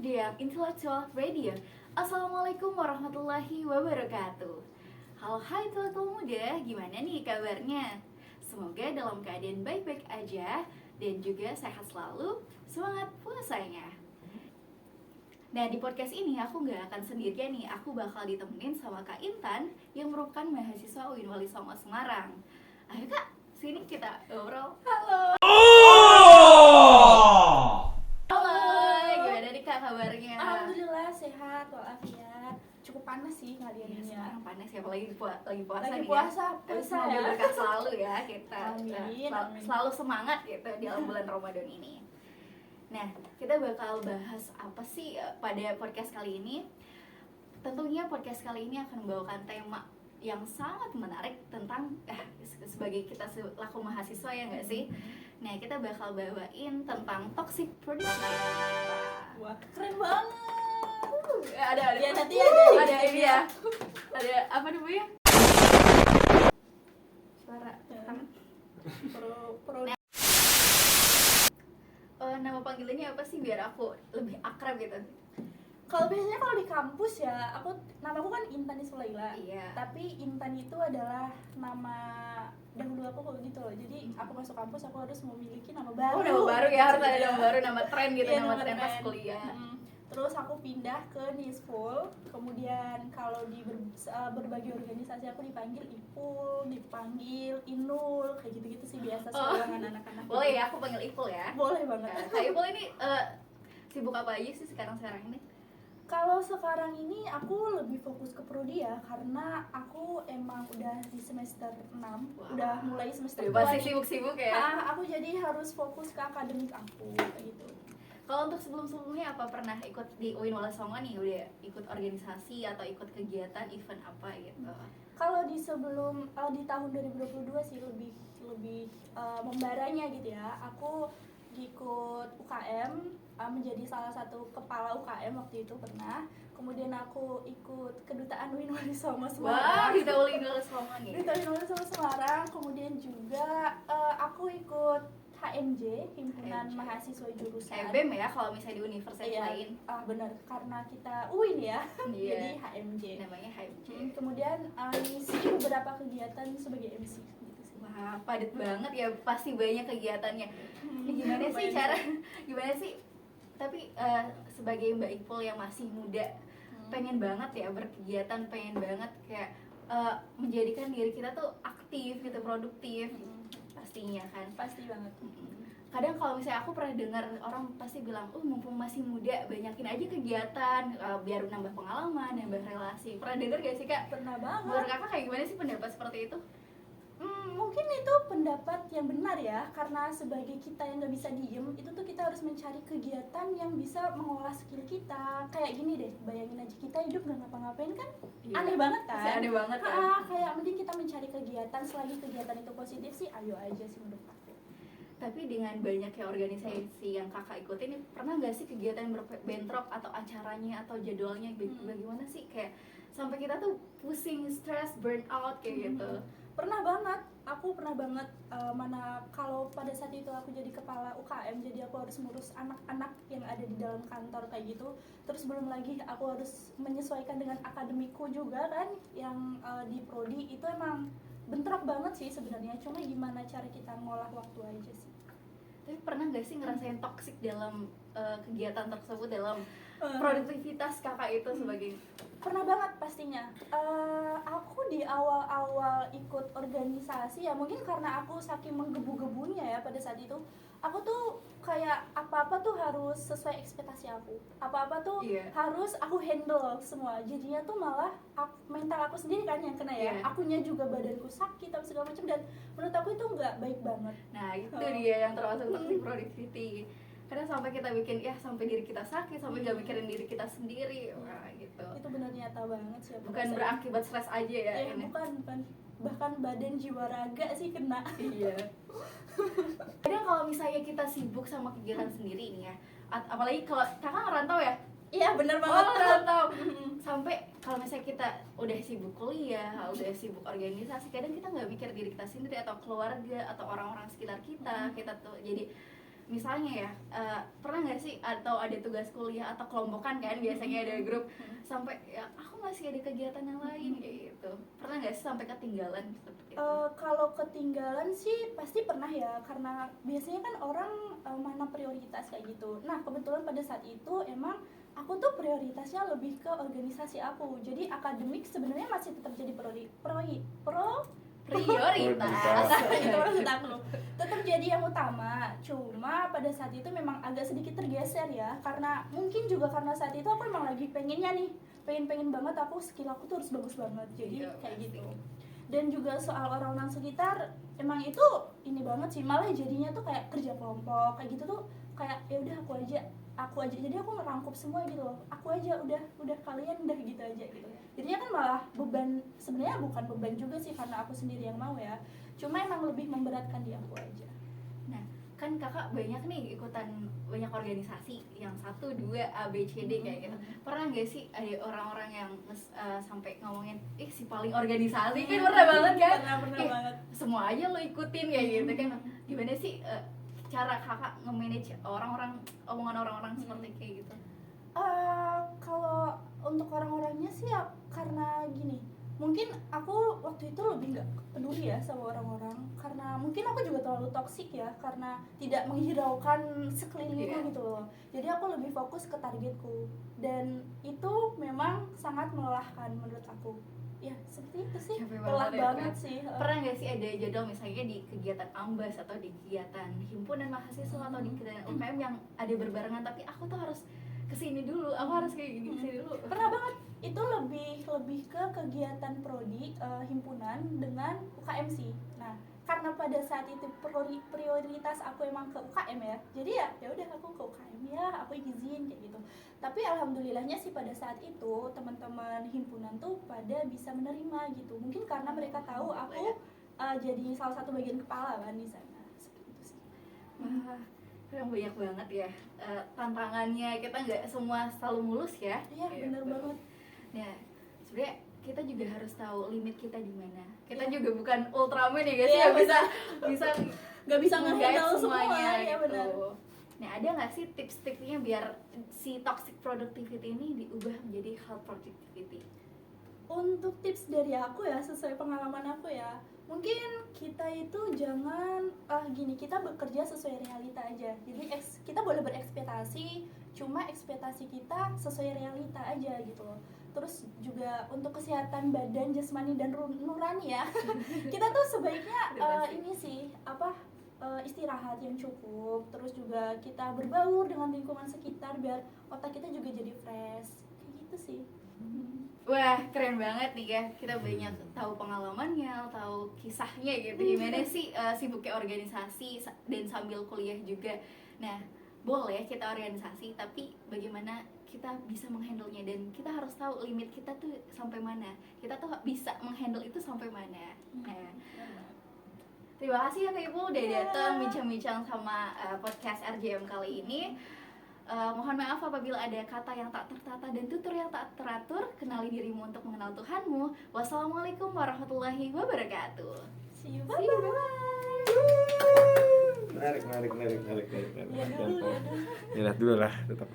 Diam Intellectual Radio. Assalamualaikum warahmatullahi wabarakatuh. Halo hai teman-teman muda, gimana nih kabarnya? Semoga dalam keadaan baik-baik aja dan juga sehat selalu, semangat puasanya. Nah di podcast ini aku gak akan sendirian nih, aku bakal ditemenin sama Kak Intan yang merupakan mahasiswa UIN Wali Songo Semarang. Ayo Kak, sini kita ngobrol. Halo. Gimana nih Kak kabarnya? Alhamdulillah sehat walafiat. Cukup panas sih Iya, kalian ini ya. sekarang panas ya, apalagi lagi puasa Lagi nih puasa, ya. Tapi puasa semoga ya. berkah selalu ya kita. Amin, amin. Selalu semangat gitu di dalam bulan Ramadan ini. Nah, kita bakal bahas apa sih pada podcast kali ini? Tentunya podcast kali ini akan membawakan tema yang sangat menarik tentang sebagai kita selaku mahasiswa ya nggak sih? Nah, kita bakal bawain tentang toxic productivity. Wah, keren banget. Ada Ya, nanti ada ini ya. Ada apa namanya? Suara tangan. Pro Nama panggilannya apa sih biar aku lebih akrab gitu? Kalau biasanya kalau di kampus ya, namaku kan Intan Isfulaila. Iya. Tapi Intan itu adalah nama dahulu aku kok gitu loh. Jadi aku masuk kampus aku harus memiliki nama baru. Oh, nama baru ya, harus ada nama baru, nama tren gitu, Iya, nama tren pas kuliah. Terus aku pindah ke Nispul, kemudian kalau di berbagai organisasi aku dipanggil Ipul, dipanggil Inul, kayak gitu-gitu sih biasa seorang anak-anak. Boleh ya, aku panggil Ipul ya. Boleh banget. Kak Ipul ini sibuk apa aja sih sekarang ini? Kalau sekarang ini aku lebih fokus ke prodi ya, karena aku emang udah di semester 6, udah mulai semester 2 pasti nih. sibuk-sibuk ya. Aku jadi harus fokus ke akademik aku kayak gitu. Kalau untuk sebelum-sebelumnya apa pernah ikut di UIN Wali Songo nih, udah ikut organisasi atau ikut kegiatan event apa gitu? Kalau di tahun 2022 sih lebih membaranya gitu ya. Aku ikut UKM, menjadi salah satu kepala UKM waktu itu pernah. Kemudian aku ikut kedutaan UIN Wali Songo Semarang. Wah, di UIN Wali Songo nih. Di UIN Wali Songo Semarang. Kemudian juga aku ikut HMJ, Himpunan Mahasiswa Jurusan. HBM ya kalau misalnya di universitas lain. Benar, karena kita UIN ya. Iya. Jadi HMJ. Namanya HMJ. Kemudian ngisi beberapa kegiatan sebagai MC gitu sih. Wah, padat banget ya, pasti banyak kegiatannya. Ini gimana sih? Tapi sebagai Mbak Ipul yang masih muda, pengen banget ya berkegiatan, pengen banget kayak menjadikan diri kita tuh aktif gitu, produktif. Pastinya kan, pasti banget. Kadang kalau misalnya aku pernah dengar orang pasti bilang, mumpung masih muda banyakin aja kegiatan biar nambah pengalaman, nambah relasi. Pernah dengar gak sih Kak? Pernah banget. Menurut Kakak kayak gimana sih pendapat seperti itu? Mungkin itu pendapat yang benar ya, karena sebagai kita yang nggak bisa diem, itu tuh kita harus mencari kegiatan yang bisa mengolah skill kita. Kayak gini deh, bayangin aja kita hidup nggak ngapa-ngapain kan, Iya. aneh banget kan? Aneh banget kan? Kayak mending kita mencari kegiatan, selagi kegiatan itu positif sih, ayo aja sih menurut aku. Tapi dengan banyaknya organisasi yang Kakak ikutin, pernah nggak sih kegiatan bentrok atau acaranya atau jadwalnya bagaimana sih, kayak sampai kita tuh pusing, stres, burn out kayak gitu? Pernah banget, aku pernah banget. Mana kalau pada saat itu aku jadi kepala UKM, jadi aku harus ngurus anak-anak yang ada di dalam kantor kayak gitu. Terus belum lagi aku harus menyesuaikan dengan akademikku juga kan, yang di prodi itu emang bentrok banget sih sebenarnya. Cuma gimana cara kita ngolah waktu aja sih. Tapi pernah nggak sih ngerasain toksik dalam kegiatan tersebut, dalam produktivitas Kakak itu sebagai? Pernah banget pastinya. Aku di awal-awal ikut organisasi ya, mungkin karena aku saking menggebu-gebunya ya pada saat itu, aku tuh kayak apa-apa tuh harus sesuai ekspektasi aku, apa-apa tuh harus aku handle semua. Jadinya tuh malah mental aku sendiri kan yang kena ya. Akunya juga badanku sakit tapi segala macam, dan menurut aku itu nggak baik banget. Nah itu dia yang termasuk toxic productivity. Kadang sampai kita bikin sampai diri kita sakit, sampai nggak mikirin diri kita sendiri. Wah gitu. Itu benar nyata banget sih. Bukan berakibat stres aja ya. Bukan, bahkan badan jiwa raga sih kena. Iya. Kadang kalau misalnya kita sibuk sama kegiatan sendiri nih ya, apalagi kalau Kakak ngerantau ya. Iya benar banget. Ngerantau. Sampai kalau misalnya kita udah sibuk kuliah, udah sibuk organisasi, kadang kita nggak mikir diri kita sendiri atau keluarga atau orang-orang sekitar kita. Kita tuh jadi misalnya ya, pernah nggak sih atau ada tugas kuliah atau kelompokan kan biasanya ada grup, sampai ya aku masih ada kegiatan yang lain kayak gitu, pernah nggak sih sampai ketinggalan seperti itu? Kalau ketinggalan sih pasti pernah ya, karena biasanya kan orang mana prioritas kayak gitu. Nah kebetulan pada saat itu emang aku tuh prioritasnya lebih ke organisasi aku. Jadi akademik sebenarnya masih tetap jadi Prioritas. itu maksud aku tetap jadi yang utama. Cuma pada saat itu memang agak sedikit tergeser ya, karena mungkin juga karena saat itu aku emang lagi pengennya nih, pengen banget aku skill aku tuh harus bagus banget, jadi Iya, kayak pasti. gitu. Dan juga soal orang-orang sekitar emang itu ini banget sih, malah jadinya tuh kayak kerja kelompok kayak gitu tuh kayak ya udah aku aja, jadi aku ngerangkup semua gitu loh, aku aja udah kalian udah gitu aja gitu. Jadinya kan malah beban, sebenarnya bukan beban juga sih karena aku sendiri yang mau ya, cuma emang lebih memberatkan di aku aja. Nah, kan kakak banyak nih ikutan banyak organisasi yang 1, 2, A, B, C, D kayak gitu. Pernah nggak sih ada orang-orang yang sampai ngomongin, si paling organisasi kan, pernah banget kan? Pernah banget. Semua aja lo ikutin kayak gitu kan. Gimana sih cara kakak nge-manage orang-orang, omongan orang-orang seperti kayak gitu? Kalau untuk orang-orangnya sih ya, karena gini, mungkin aku waktu itu lebih nggak peduli ya sama orang-orang, karena mungkin aku juga terlalu toksik ya, karena tidak menghiraukan sekelilingku Iya. gitu loh. Jadi aku lebih fokus ke targetku, dan itu memang sangat melelahkan menurut aku. Ya seperti itu sih, Capek lelah banget ya, banget Fred. sih. Pernah nggak sih ada jadwal misalnya di kegiatan AMBAS atau di kegiatan himpunan mahasiswa atau di kegiatan UKM yang ada berbarengan, tapi aku tuh harus kesini dulu, aku harus kayak gini kesini dulu? Pernah banget. Itu lebih ke kegiatan prodi, himpunan dengan UKM sih. Nah karena pada saat itu prioritas aku emang ke UKM ya, jadi ya udah aku ke UKM ya, aku izin kayak gitu. Tapi alhamdulillahnya sih pada saat itu teman-teman himpunan tuh pada bisa menerima gitu, mungkin karena mereka tahu aku jadi salah satu bagian kepala kan di sana, seperti itu sih. Wah, yang banyak banget ya tantangannya, kita nggak semua selalu mulus ya. Iya bener banget. Nah, sebenarnya kita juga harus tahu limit kita di mana. Kita Iya. juga bukan Ultraman ya guys, Iya, ya bisa nggak bisa nge-guide nge-handle semua ya gitu. benar. Nah, ada nggak sih tips-tipsnya biar si toxic productivity ini diubah menjadi health productivity? Untuk tips dari aku ya, sesuai pengalaman aku ya, mungkin kita itu jangan gini, kita bekerja sesuai realita aja. Jadi kita boleh berekspektasi, cuma ekspektasi kita sesuai realita aja gitu loh. Terus juga untuk kesehatan badan, jasmani dan nurani ya, kita tuh sebaiknya ini sih istirahat yang cukup. Terus juga kita berbaur dengan lingkungan sekitar biar otak kita juga jadi fresh, kayak gitu sih. Wah, keren banget nih ya. Kita banyak tahu pengalamannya, tahu kisahnya gitu. Gimana sih sibuknya organisasi dan sambil kuliah juga. Nah, boleh kita organisasi, tapi bagaimana kita bisa menghandle-nya, dan kita harus tahu limit kita tuh sampai mana. Kita tuh bisa menghandle itu sampai mana. Nah, terima kasih ya Kak Ibu udah datang bincang-bincang sama podcast RJM kali ini. Mohon maaf apabila ada kata yang tak tertata dan tutur yang tak teratur. Kenali dirimu untuk mengenal Tuhanmu. Wassalamualaikum warahmatullahi wabarakatuh. See you, See you, bye-bye. bye-bye. Menarik. Ya dulu. Ya dulu lah tetap.